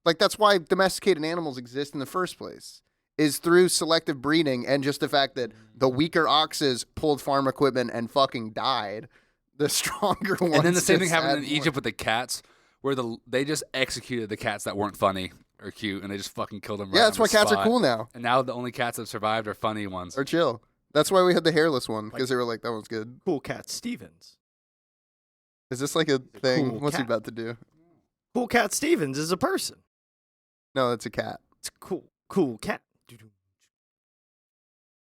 Like, that's why domesticated animals exist in the first place, is through selective breeding and just the fact that the weaker oxes pulled farm equipment and fucking died. The stronger ones. And then the same thing just happened in had more. Egypt with the cats, where they just executed the cats that weren't funny or cute, and they just fucking killed them. Yeah, right that's on why the cats spot. are cool now. And now the only cats that survived are funny ones. Or chill. That's why we had the hairless one, because they were like, that one's good. Cool Cat Stevens. Is this like a thing? Cool What's he cat. about to do? Cool Cat Stevens is a person. No, it's a cat. It's cool cat.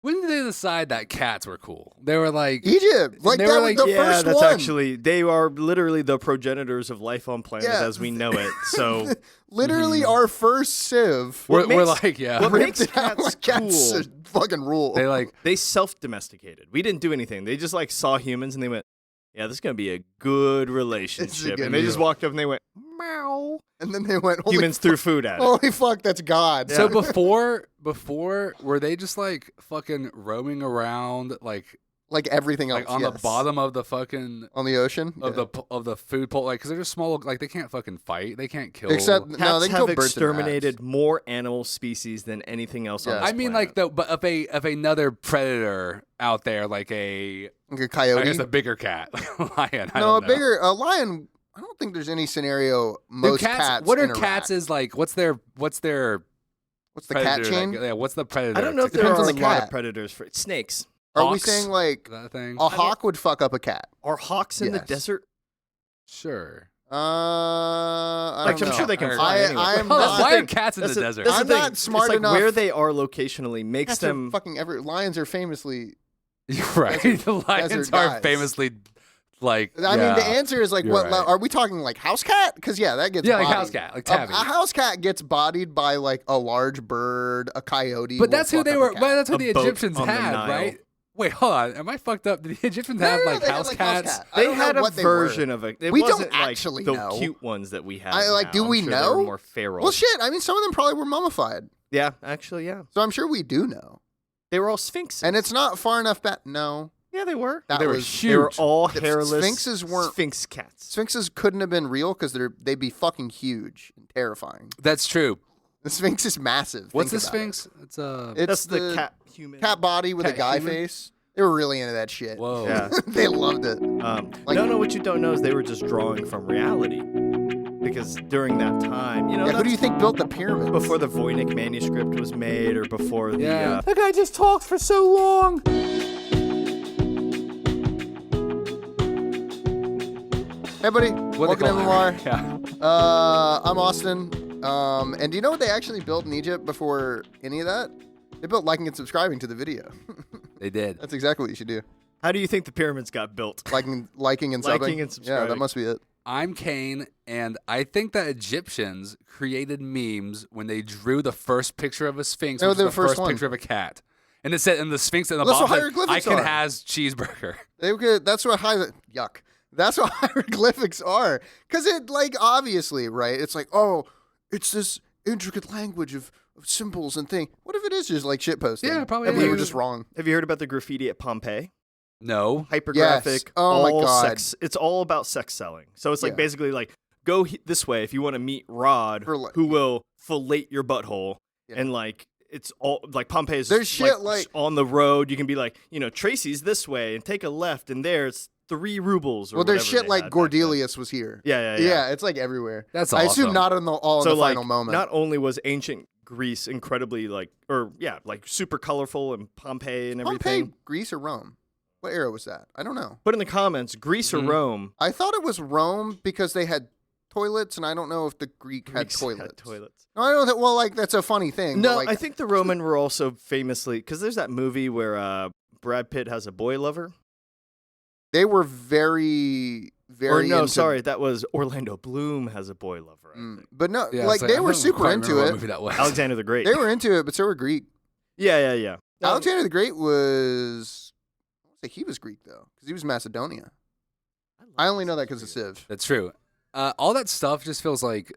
When did they decide that cats were cool? They were like Egypt. Like, they that were was like, the Yeah, first that's one. actually, they are literally the progenitors of life on planet Yeah. as we know it. So Literally our first civ. we're makes- like, yeah. what ripped makes it out cats like cats cool? fucking rule. They like they self-domesticated. We didn't do anything. They just like saw humans and they went, yeah, this is going to be a good relationship. good And they just deal. walked up and they went, meow. and then they went, holy Humans threw food at it. Holy fuck, that's God. so before were they just like fucking roaming around like Like everything else. on the yes. bottom of the fucking On the ocean? of Yeah. the food pole, like, because they're just small, like they can't fucking fight, they can't kill. Except, no, Cats they can have kill birds and exterminated rats. more animal species than anything else on Yeah. this I mean, planet. like but of another predator out there, like Like a I coyote. guess a bigger cat, lion. I No, don't know. a lion. I don't think there's any scenario most cats What are interact. cats? Is like what's their What's the cat predator chain? yeah, what's the predator? I don't know if to there depends are on a the lot cat. of predators for snakes. Are we hawks? saying like that thing? a hawk would fuck up a cat? Are hawks in the Yes. desert? Sure. I Like, don't I'm know. sure they can fly anyway. I'm Hold on, not, why the are thing. cats in the That's the- desert? that's the I'm thing. not smart it's like enough. where they are locationally makes cats are them. fucking lions are famously. You're right. The lions desert are guys. famously like. I mean, the answer is like, You're what right. are we talking like house cat? Because yeah, that gets Yeah, like bodied. house cat, like A tabby. house cat gets bodied by like a large bird, a coyote. But will that's who fuck they up a were. cat. But that's who A the boat Egyptians on the had, Nile. right? Wait, hold on. Am I fucked up? Did the Egyptians No, have no, like they had, house like, house cats? cat. I They don't know had a what they were. version of it. It We don't wasn't like actually the know. cute ones that we have. Like, now. do I'm we sure know? They were more feral. Well, shit. I mean, some of them probably were mummified, Yeah, actually, yeah. so I'm sure we do know. They were all sphinxes. And it's not far enough back. No, yeah, they were. that They were was huge. They were all The hairless. sphinxes weren't- Sphinx cats. Sphinxes couldn't have been real because they'd be fucking huge and terrifying. That's true. The Sphinx is massive. What's Think the about Sphinx? It's It's That's the cat human. cat body with a Cat guy human? face. They were really into that shit. Whoa. Yeah. They loved it. Like- no, what you don't know is they were just drawing from reality. Because during that time, you know, Yeah, who do that's you think built the pyramids? before the Voynich manuscript was made or before the... Yeah. That guy just talked for so long. Hey, buddy. What Welcome to MMR. Yeah. I'm Austin. And do you know what they actually built in Egypt before any of that? They built liking and subscribing to the video. They did. That's exactly what you should do. How do you think the pyramids got built? Liking and subbing. Liking and Yeah, that subscribing. must be it. I'm Kane, and I think that Egyptians created memes when they drew the first picture of a sphinx, No, which the was the first first one. picture of a cat. And it said, and the sphinx in the That's what bottom said, I hieroglyphics can are. has cheeseburger. That's what yuck. That's what hieroglyphics are. Because it, like, obviously, right? It's like, oh, it's this intricate language of symbols and things. What if it is just like shit posting? Yeah, probably And we were is. just wrong. Have you heard about the graffiti at Pompeii? No. Hypergraphic. Yes. Oh my all God. Sex. It's all about sex selling. So it's like Yeah. basically like, go this way if you want to meet Rod, For, like- who will fillet your butthole. Yeah. And like, it's all like Pompeii's There's shit like- on the road. You can be like, you know, Tracy's this way and take a left, and there's 3 rubles. Or Well, there's whatever shit they like had back then. Gordelius was here. Yeah. Yeah, it's like everywhere. That's I awesome. assume not in all So in the like, final moment. not only was ancient Greece incredibly like super colorful and Pompeii and everything. Pompeii, Greece, or Rome? What era was that? I don't know. Put in the comments, Greece or Mhm. Rome. I thought it was Rome because they had toilets, and I don't know if the Greek had Greeks toilets. Had toilets. No, I know that. Well, like that's a funny thing. but, No, like, I think the Roman were also famously because there's that movie where Brad Pitt has a boy lover. they were very, Or very. no, into, sorry, that was Orlando Bloom has a boy lover. I think. But no, Yeah, like it's they I were don't super quite into remember what it. movie that was. Alexander the Great. They were into it, but so were Greek. Yeah. Alexander the Great was. I want to say he was Greek though, because he was Macedonia. I only know that because of Civ. That's true. All that stuff just feels like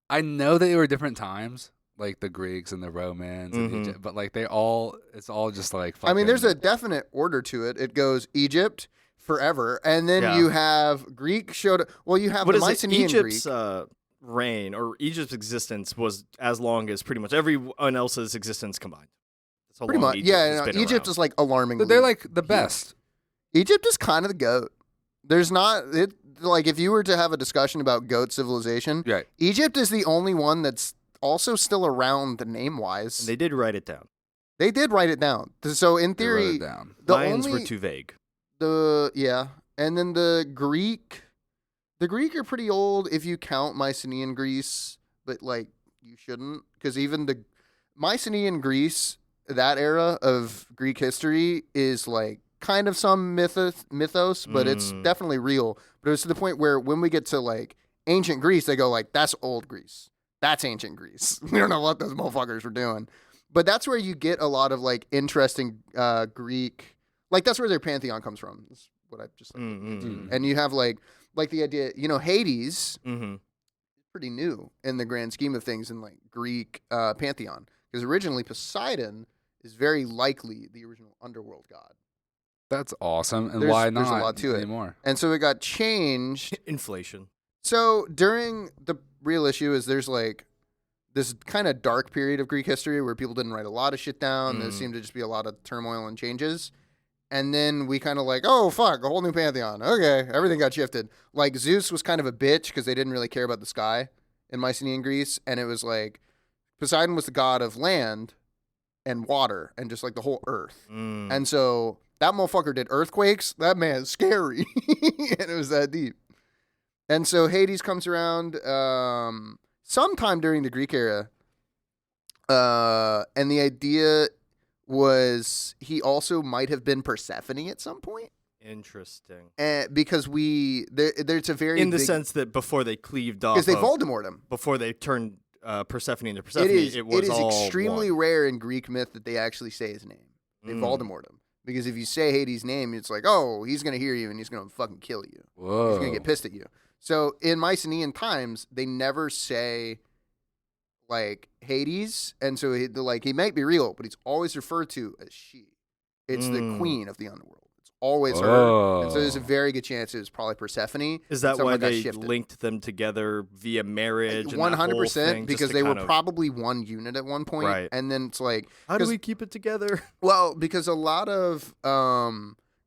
I know that they were different times, like the Greeks and the Romans, and Mhm. Egypt, but like it's all just like. I mean, there's fucking- a definite order to it. It goes Egypt forever, and then Yeah. you have Greek showed. Well, you have What the is it? Mycenaean Egypt's Greek. reign or Egypt's existence was as long as pretty much everyone else's existence combined. That's how Pretty long much. Egypt Yeah, has no, been Egypt around. is like alarmingly. They're like the best. Egypt is kind of the goat. There's not it like if you were to have a discussion about goat civilization, Right. Egypt is the only one that's also still around name wise. And they did write it down. They did write it down. So in They wrote theory, it down. the Mayans only were too vague. and then the Greek are pretty old if you count Mycenaean Greece, but like you shouldn't because even the Mycenaean Greece, that era of Greek history is like kind of some mythos, but it's definitely real. But it was to the point where when we get to like ancient Greece, they go like, that's old Greece. That's ancient Greece. We don't know what those motherfuckers were doing. But that's where you get a lot of like interesting Greek, like that's where their pantheon comes from. That's what I've just like, and you have like the idea, Hades, pretty new in the grand scheme of things in like Greek pantheon because originally Poseidon is very likely the original underworld god. That's awesome. And There's- why not there's a lot to it. anymore? And so it got changed. Inflation. So during the real issue is there's like this kind of dark period of Greek history where people didn't write a lot of shit down. There seemed to just be a lot of turmoil and changes. And then we kind of like, oh, fuck, a whole new pantheon. Okay, everything got shifted. Like Zeus was kind of a bitch because they didn't really care about the sky in Mycenaean Greece. And it was like Poseidon was the god of land and water and just like the whole earth. And so that motherfucker did earthquakes. That man's scary. And it was that deep. And so Hades comes around sometime during the Greek era. And the idea was he also might have been Persephone at some point. Interesting. Because there's a very In the big, sense that before they cleaved off, because they Voldemort him. before they turned Persephone into Persephone, It was is all extremely one. rare in Greek myth that they actually say his name. They Voldemort him. Because if you say Hades' name, it's like, oh, he's going to hear you and he's going to fucking kill you. Whoa. He's going to get pissed at you. So in Mycenaean times, they never say like Hades, and so he might be real, but he's always referred to as she. It's the queen of the underworld. It's always her, and so there's a very good chance it was probably Persephone. Is that why they shifted. linked them together via marriage? 100%, because they were probably one unit at one point, Right. and then it's like, How do we keep it together? well, because a lot of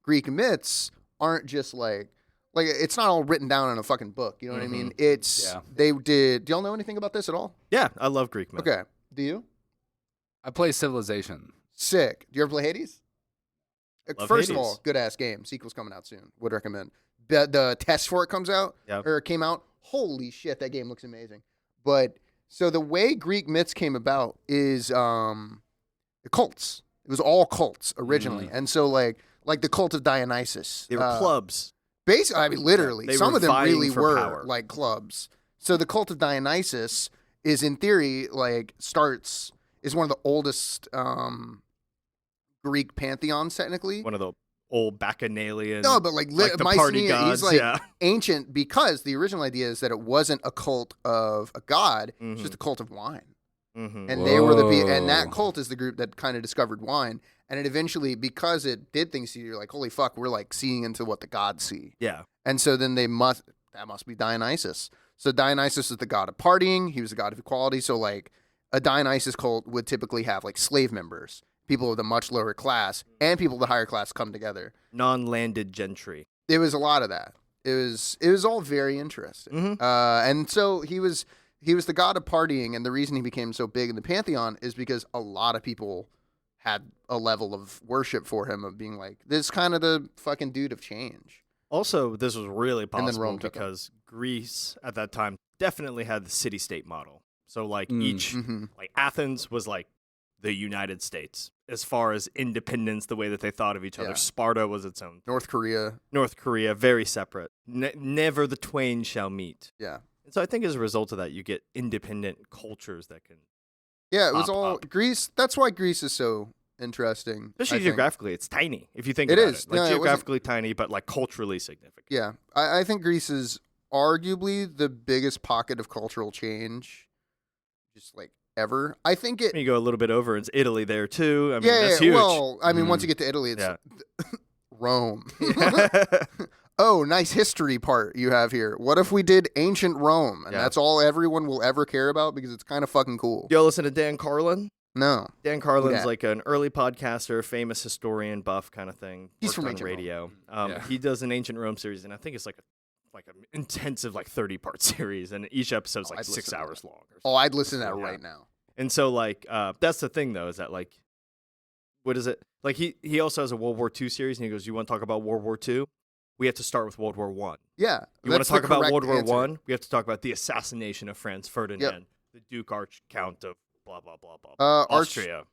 Greek myths aren't just like it's not all written down in a fucking book. You know what I mean? It's they did. Do y'all know anything about this at all? Yeah, I love Greek myth. Okay, do you? I play Civilization. Sick. Do you ever play Hades? Love First of Hades. all, good ass game. Sequel's coming out soon. Would recommend. The test for it comes out or came out. Holy shit, that game looks amazing. But so the way Greek myths came about is the cults. It was all cults originally, and so like the cult of Dionysus. They were clubs. Basically, I mean, literally, They some were of them vying really for were power. like clubs. So the cult of Dionysus is, in theory, is one of the oldest Greek pantheons, technically. One of the old Bacchanalian. No, but like the party Mycenaean, gods. he's like yeah. ancient because the original idea is that it wasn't a cult of a god, it's just a cult of wine. And they were and that cult is the group that kind of discovered wine. And it eventually, because it did things to you, you're like, holy fuck, we're like seeing into what the gods see. Yeah. And so then that must be Dionysus. So Dionysus is the god of partying. He was the god of equality. So like a Dionysus cult would typically have like slave members, people of the much lower class, and people of the higher class come together. Non-landed gentry. It was a lot of that. It was all very interesting. And so he was the god of partying, and the reason he became so big in the pantheon is because a lot of people had a level of worship for him of being like, this is kind of the fucking dude of change. Also, this was really then possible Rome took because Greece at that time definitely had the city-state model. So like each, like Athens was like the United States as far as independence, the way that they thought of each other. Yeah. Sparta was its own. North Korea, very separate. Never the twain shall meet. yeah. And so I think as a result of that, you get independent cultures that can, Yeah, it was pop all up. Greece. That's why Greece is so interesting. I especially think. geographically, it's tiny if you think It about is. it. Like No, it wasn't- geographically tiny, but like culturally significant. Yeah, I think Greece is arguably the biggest pocket of cultural change, just like ever. I think it. You go a little bit over, it's Italy there too. I mean, Yeah, that's huge. Well, I mean, once you get to Italy, it's Yeah. Rome. Oh, nice history part you have here. What if we did ancient Rome? And Yeah. that's all everyone will ever care about because it's kind of fucking cool. Yo, listen to Dan Carlin. No. Dan Carlin's Yeah. like an early podcaster, famous historian, buff kind of thing. He's Worked from on Ancient radio. Yeah. He does an Ancient Rome series, and I think it's like an intensive 30-part series, and each episode's I'd 6 listen to hours that. long. Or Oh, I'd listen to that Yeah. right now. And so that's the thing though, is that what is it? Like he also has a World War II series, and he goes, "You want to talk about World War II? We have to start with World War One. Yeah. You want that's to talk the about correct World War answer. One? We have to talk about the assassination of Franz Ferdinand, the Duke Archcount of blah blah blah blah. Austria.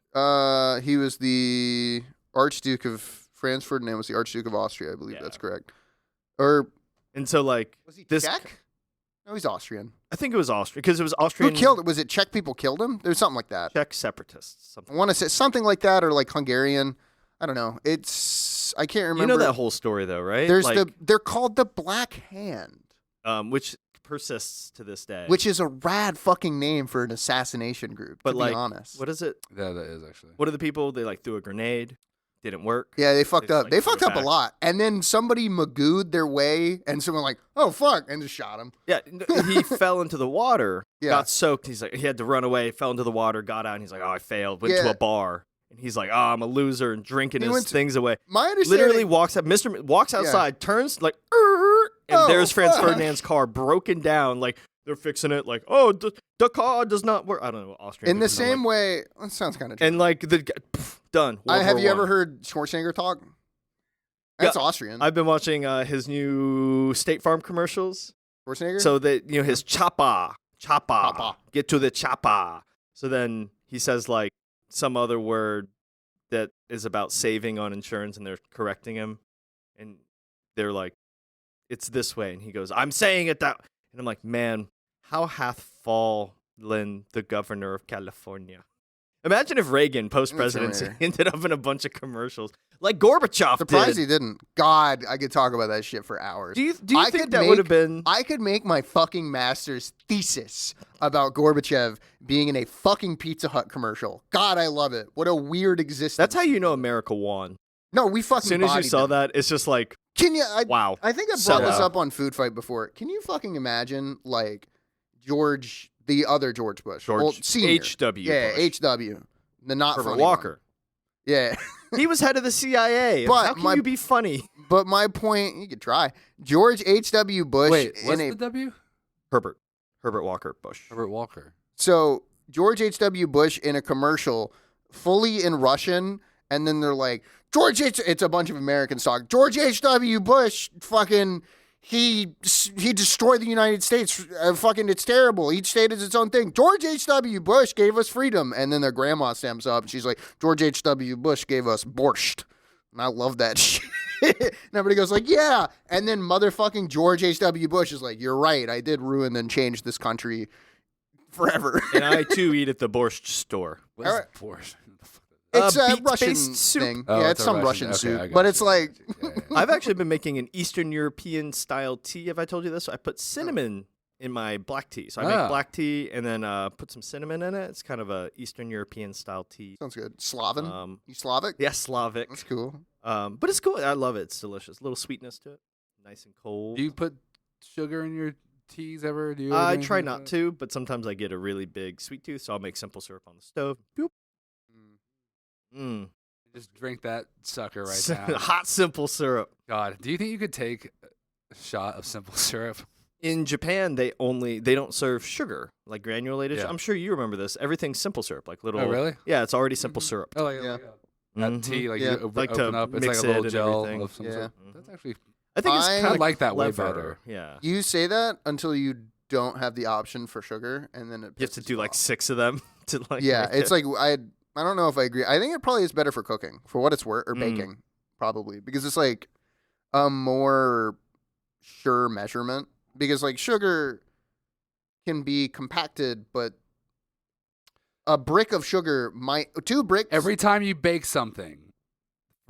He was the Archduke of Franz Ferdinand was the Archduke of Austria, I believe Yeah. that's correct. Or And so was he this, Czech? No, he's Austrian. I think it was Austria because it was Who Austrian. killed it? Was it Czech people killed him? There was something like that. Czech separatists. I Something. want to say something like that, or like Hungarian. I don't know. I can't remember. You know that whole story though, right? There's they're called the Black Hand, which persists to this day. which is a rad fucking name for an assassination group. But, to like, be honest, what is it? Yeah, that is actually. What are the people? They threw a grenade, didn't work. yeah, they fucked They up. just, They threw fucked it up a back. lot, and then somebody magooed their way, and someone like, oh fuck, and just shot him. Yeah, he fell into the water, Yeah. got soaked. He's like, he had to run away, fell into the water, got out, and he's like, oh, I failed. Went to Yeah. a bar, and he's like, oh, I'm a loser, and drinking He his went to- things away. My understanding, Literally walks up, walks outside, turns and Oh, there's Franz fuck. Ferdinand's car broken down. Like they're fixing it. Like, oh, the car does not work. I don't know, Austrian. in the people don't same like- way, that sounds kind of. and done. World Have War you ever I. heard Schwarzenegger talk? That's Yeah, Austrian. I've been watching his new State Farm commercials. Schwarzenegger. So that his choppa, Choppa. get to the choppa. So then he says some other word that is about saving on insurance, and they're correcting him, and they're like, "It's this way," and he goes, "I'm saying it that," and I'm like, "Man, how hath fallen the governor of California?" Imagine if Reagan, post-presidency, Terminator. ended up in a bunch of commercials like Gorbachev Surprised did. he didn't. God, I could talk about that shit for hours. Do you I think could that would have been? I could make my fucking master's thesis about Gorbachev being in a fucking Pizza Hut commercial. God, I love it. What a weird existence. That's how you know America won. No, we fucking As soon as you bodied saw them. that, it's just like, Can you? wow. I think I So- brought this up on Food Fight before. Can you fucking imagine the other George Bush, senior. H.W. Yeah, Bush. H.W. The not Herbert funny Walker. one. Yeah, He was head of the CIA. But How can my- you be funny? but my point, you could try. George H.W. Bush Wait, in what's a the W? Herbert Walker Bush. Herbert Walker. So George H.W. Bush in a commercial, fully in Russian, and then they're like, it's a bunch of Americans talking. George H.W. Bush, fucking, he destroyed the United States. Fucking, it's terrible. Each state is its own thing. George H.W. Bush gave us freedom. And then their grandma steps up, and she's like, George H.W. Bush gave us borscht. And I love that shit. And everybody goes like, yeah. And then motherfucking George H.W. Bush is like, you're right. I did ruin and change this country forever. And I, too, eat at the borscht store. What is Alright. borscht? It's a beets-based Russian soup. thing. Oh, yeah, it's it's a some Russian- Russian okay, I soup. got But you. it's like, Yeah. I've actually been making an Eastern European style tea. Have I told you this? I put cinnamon in my black tea. So I make Ah. black tea and then put some cinnamon in it. It's kind of a Eastern European style tea. sounds good. Slavic? Um, You Slavic? yeah, Slavic. That's cool. But it's cool. I love it. It's delicious. A little sweetness to it. Nice and cold. Do you put sugar in your teas ever? Do you? I ever do try anything not like to, but sometimes I get a really big sweet tooth, so I'll make simple syrup on the stove. Boop. Mm. that? Just drink that sucker right now. Hot simple syrup. God, do you think you could take a shot of simple syrup? In Japan, they don't serve sugar, like granulated. Yeah. I'm sure you remember this. Everything's simple syrup, like little. Oh, really? Yeah, it's already simple syrup. Oh, like, Yeah. that Mhm. tea, like Yeah. you Like to open up, it's like mix a little it and gel everything. of some Yeah. sort. Mhm. That's actually I think it's I kind of like that way clever. better. Yeah, You say that until you don't have the option for sugar, and then it you have to pisses do you like off. 6 of them to like. Yeah, make it's it. like I don't know if I agree. I think it probably is better for cooking, for what it's worth, or Mm. baking, probably, because it's like a more sure measurement. Because like sugar can be compacted, but a brick of sugar might 2 bricks. every time you bake something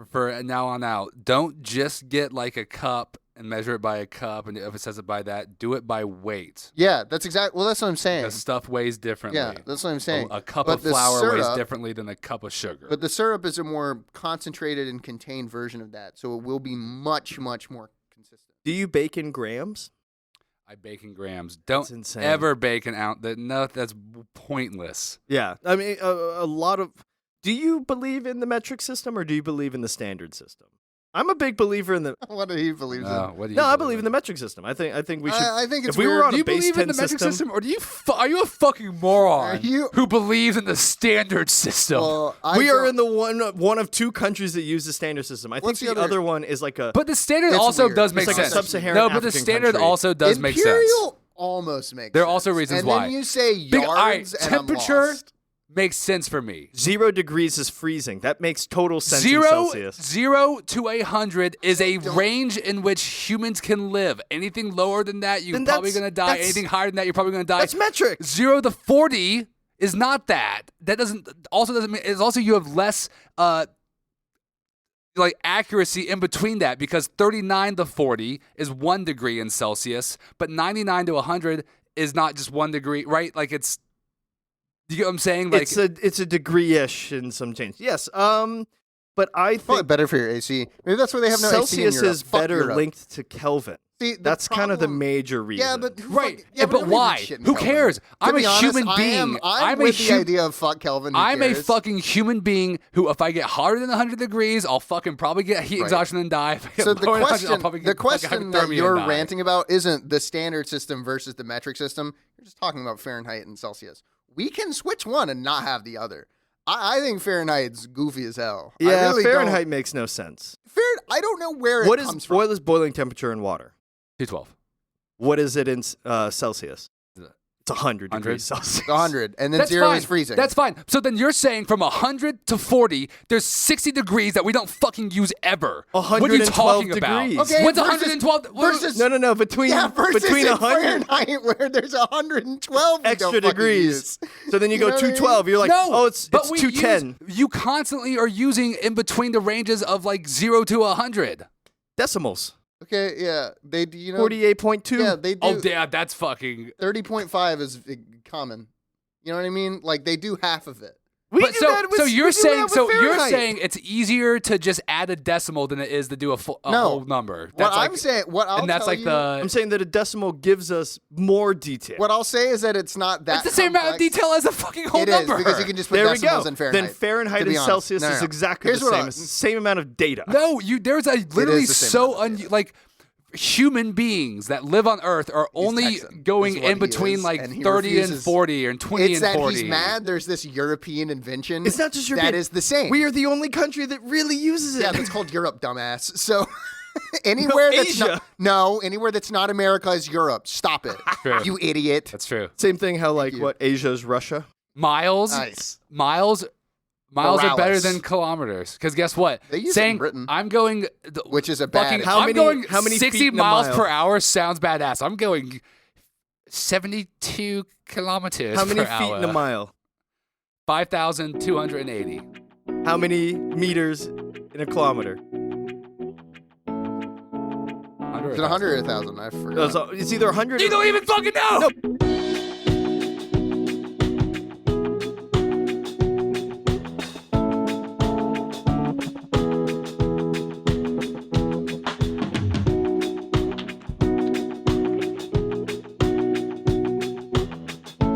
for now on out, don't just get like a cup and measure it by a cup, and if it says it by that, do it by weight. Yeah, that's exactly. Well, that's what I'm saying. Because stuff weighs differently. Yeah, that's what I'm saying. A cup But of the flour weighs syrup- differently than a cup of sugar. But the syrup is a more concentrated and contained version of that, so it will be much, much more consistent. Do you bake in grams? I bake in grams. That's Don't insane. ever bake an ounce. No, that's pointless. Yeah, I mean, a lot of. Do you believe in the metric system or do you believe in the standard system? I'm a big believer in the. What do he believes in? What do you No, I believe in the metric system. I think we should. I think it's if we were weird. on Do a you base believe 10 in the metric system, system, or are you a fucking moron You- who believes in the standard system? Well, we are in the one of two countries that use the standard system. I think What's the the other other- one is like a. But the standard It's also weird. does It's make like a sense. sub-Saharan No, but the African standard country. also does make sense. Imperial almost makes There are sense. also reasons and why. then you say yards All right, and I'm temperature lost. makes sense for me. 0 degrees is freezing. That makes total sense in Zero Celsius. to 100 is a range in which humans can live. Anything lower than that, you're Then probably that's- going to die. that's- Anything higher than that, you're probably going to die. That's metric. 0 to 40 is not that. That doesn't mean it's also you have less like accuracy in between that, because 39 to 40 is 1 degree in Celsius, but 99 to 100 is not just 1 degree, right? Like it's, you get what I'm saying? Like It's a degree-ish in some change. Yes. But I Probably think better for your AC. Maybe that's why they have no AC in Celsius Europe. is Fuck better Europe. linked to Kelvin. See, the That's kind of the problem- major reason. Yeah, but who right. fuck- yeah, but nobody why? reads shit in Who Kelvin. cares? To I'm a be honest, human I'm being. I'm with a the idea of fuck Kelvin. Who I'm a cares? fucking human being who, if I get hotter than 100 degrees, I'll fucking probably get heat Right. exhaustion and die. If I get So the lower than 100, I'll question, probably the get fucking question that hypothermia you're and die. ranting about isn't the standard system versus the metric system. You're just talking about Fahrenheit and Celsius. We can switch one and not have the other. I think Fahrenheit's goofy as hell. I Yeah, really Fahrenheit makes no sense. I don't know where What it is comes from. what is boiling temperature in water? 212. What is it in Celsius? Is it It's 100 100? degrees Celsius. It's 100, and then That's 0 fine. is freezing. That's fine. So then you're saying from 100 to 40, there's 60 degrees that we don't fucking use ever. What are you 112 talking about? degrees. Okay, What's versus- 112? versus- No. Between versus between in 100 Fahrenheit where there's 112 we extra don't fucking degrees. use. So then you go know what I mean? 212. You're like, no, oh, it's but we 210 you constantly are using in between the ranges of like 0 to 100. decimals. Okay, yeah, they do. You know, 48.2. yeah, they do. Oh, damn, that's fucking. 30.5 is common. You know what I mean? Like they do half of it. We But do so, that with, so you're we do saying that with so you're Fahrenheit. saying it's easier to just add a decimal than it is to do a No. whole number. What That's I'm like, saying, what I'll and that's tell like you, the. I'm saying that a decimal gives us more detail. What I'll say is that it's not that. It's the same amount of complex. detail as the fucking whole It is number. because you can just put There we decimals go. in Fahrenheit. Then Fahrenheit to be and honest. Celsius No, is no. exactly Here's the what same. I- It's the same amount of data. No, there's a literally the same so amount of data. like human beings that live on Earth are only Texan, going is what in he between is, like and he 30 and refuses- 40 and 20 It's and that 40. he's mad. There's this European invention. It's not just your that is the same. We are the only country that really uses it. Yeah, that's called Europe, dumbass. So anywhere that's Asia. anywhere that's not America is Europe. Stop it, True. you idiot. That's true. Same thing. How like you. what Asia's Russia. Miles. Nice. Miles are better Morales. than kilometers. Because guess what? They use it in Saying Britain. I'm going, Which is a fucking, bad. How I'm many- going how many 60 feet in a miles mile? per hour sounds badass. I'm going 72 kilometers How many per feet hour. in a mile? 5,280. How many meters in a kilometer? Under Is it 100 or 1,000? I forgot. It's either 100. You don't even fucking know. No,